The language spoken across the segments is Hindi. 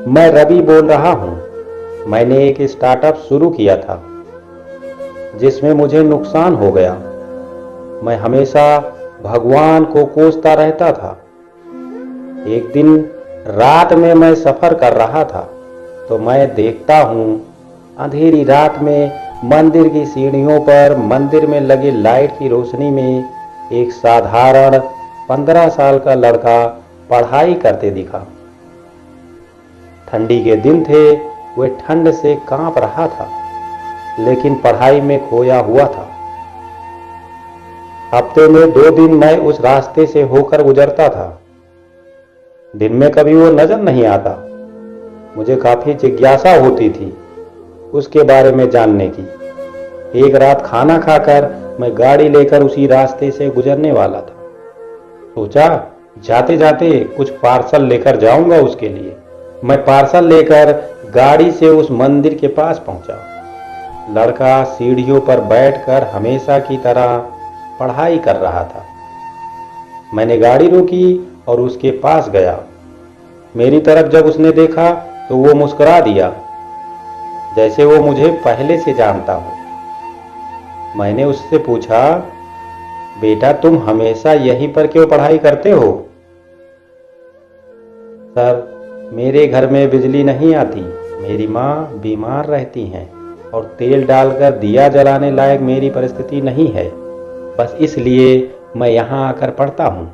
मैं रवि बोल रहा हूँ। मैंने एक स्टार्टअप शुरू किया था जिसमें मुझे नुकसान हो गया। मैं हमेशा भगवान को कोसता रहता था। एक दिन रात में मैं सफर कर रहा था तो मैं देखता हूँ अंधेरी रात में मंदिर की सीढ़ियों पर मंदिर में लगी लाइट की रोशनी में एक साधारण 15 साल का लड़का पढ़ाई करते दिखा। ठंडी के दिन थे, वह ठंड से कांप रहा था लेकिन पढ़ाई में खोया हुआ था। हफ्ते में 2 दिन मैं उस रास्ते से होकर गुजरता था। दिन में कभी वो नजर नहीं आता। मुझे काफी जिज्ञासा होती थी उसके बारे में जानने की। एक रात खाना खाकर मैं गाड़ी लेकर उसी रास्ते से गुजरने वाला था। सोचा जाते जाते कुछ पार्सल लेकर जाऊंगा उसके लिए। मैं पार्सल लेकर गाड़ी से उस मंदिर के पास पहुंचा। लड़का सीढ़ियों पर बैठकर हमेशा की तरह पढ़ाई कर रहा था। मैंने गाड़ी रोकी और उसके पास गया। मेरी तरफ जब उसने देखा तो वो मुस्कुरा दिया जैसे वो मुझे पहले से जानता हो। मैंने उससे पूछा, बेटा तुम हमेशा यहीं पर क्यों पढ़ाई करते हो? सर, मेरे घर में बिजली नहीं आती। मेरी माँ बीमार रहती हैं और तेल डालकर दिया जलाने लायक मेरी परिस्थिति नहीं है। बस इसलिए मैं यहाँ आकर पढ़ता हूँ।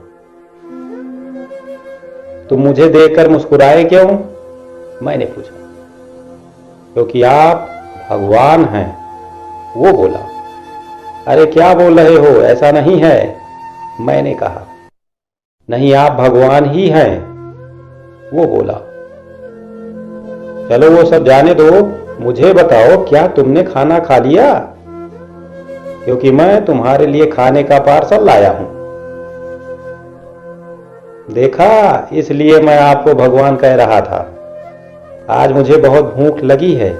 तुम मुझे देखकर मुस्कुराए क्यों? मैंने पूछा। क्योंकि आप भगवान हैं, वो बोला। अरे क्या बोल रहे हो, ऐसा नहीं है, मैंने कहा। नहीं, आप भगवान ही हैं, वो बोला। चलो वो सब जाने दो, मुझे बताओ क्या तुमने खाना खा लिया? क्योंकि मैं तुम्हारे लिए खाने का पार्सल लाया हूं। देखा, इसलिए मैं आपको भगवान कह रहा था। आज मुझे बहुत भूख लगी है।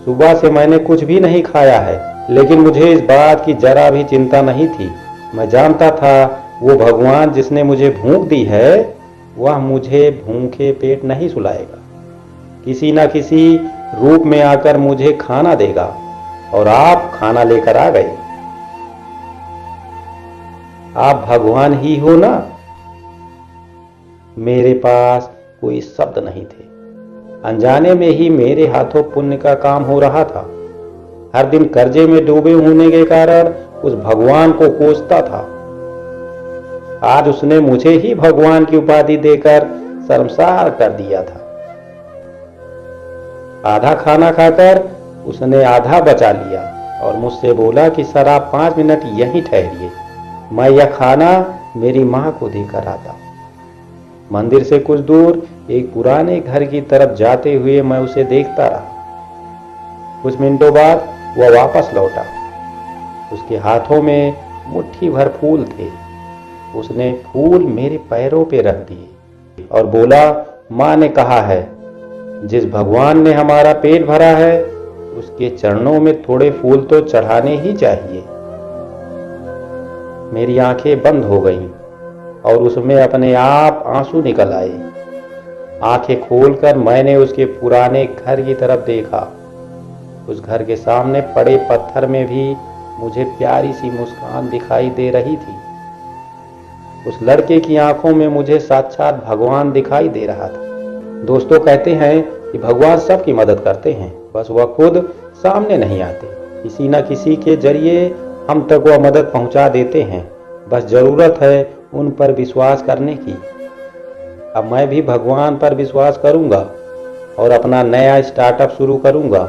सुबह से मैंने कुछ भी नहीं खाया है, लेकिन मुझे इस बात की जरा भी चिंता नहीं थी। मैं जानता था वो भगवान जिसने मुझे भूख दी है वह मुझे भूखे पेट नहीं सुलाएगा। किसी न किसी रूप में आकर मुझे खाना देगा। और आप खाना लेकर आ गए। आप भगवान ही हो ना? मेरे पास कोई शब्द नहीं थे। अनजाने में ही मेरे हाथों पुण्य का काम हो रहा था। हर दिन कर्जे में डूबे होने के कारण उस भगवान को कोसता था। आज उसने मुझे ही भगवान की उपाधि देकर शर्मसार कर दिया था। आधा खाना खाकर उसने आधा बचा लिया और मुझसे बोला कि सर आप 5 मिनट यहीं ठहरिए, मैं यह खाना मेरी मां को देकर आता। मंदिर से कुछ दूर एक पुराने घर की तरफ जाते हुए मैं उसे देखता रहा। कुछ मिनटों बाद वह वापस लौटा। उसके हाथों में मुट्ठी भर फूल थे। उसने फूल मेरे पैरों पे रख दिए और बोला, मां ने कहा है जिस भगवान ने हमारा पेट भरा है उसके चरणों में थोड़े फूल तो चढ़ाने ही चाहिए। मेरी आंखें बंद हो गईं और उसमें अपने आप आंसू निकल आए। आंखें खोलकर मैंने उसके पुराने घर की तरफ देखा। उस घर के सामने पड़े पत्थर में भी मुझे प्यारी सी मुस्कान दिखाई दे रही थी। उस लड़के की आंखों में मुझे साक्षात भगवान दिखाई दे रहा था। दोस्तों कहते हैं कि भगवान सबकी मदद करते हैं, बस वह खुद सामने नहीं आते। किसी न किसी के जरिए हम तक वह मदद पहुंचा देते हैं। बस जरूरत है उन पर विश्वास करने की। अब मैं भी भगवान पर विश्वास करूंगा और अपना नया स्टार्टअप शुरू करूंगा।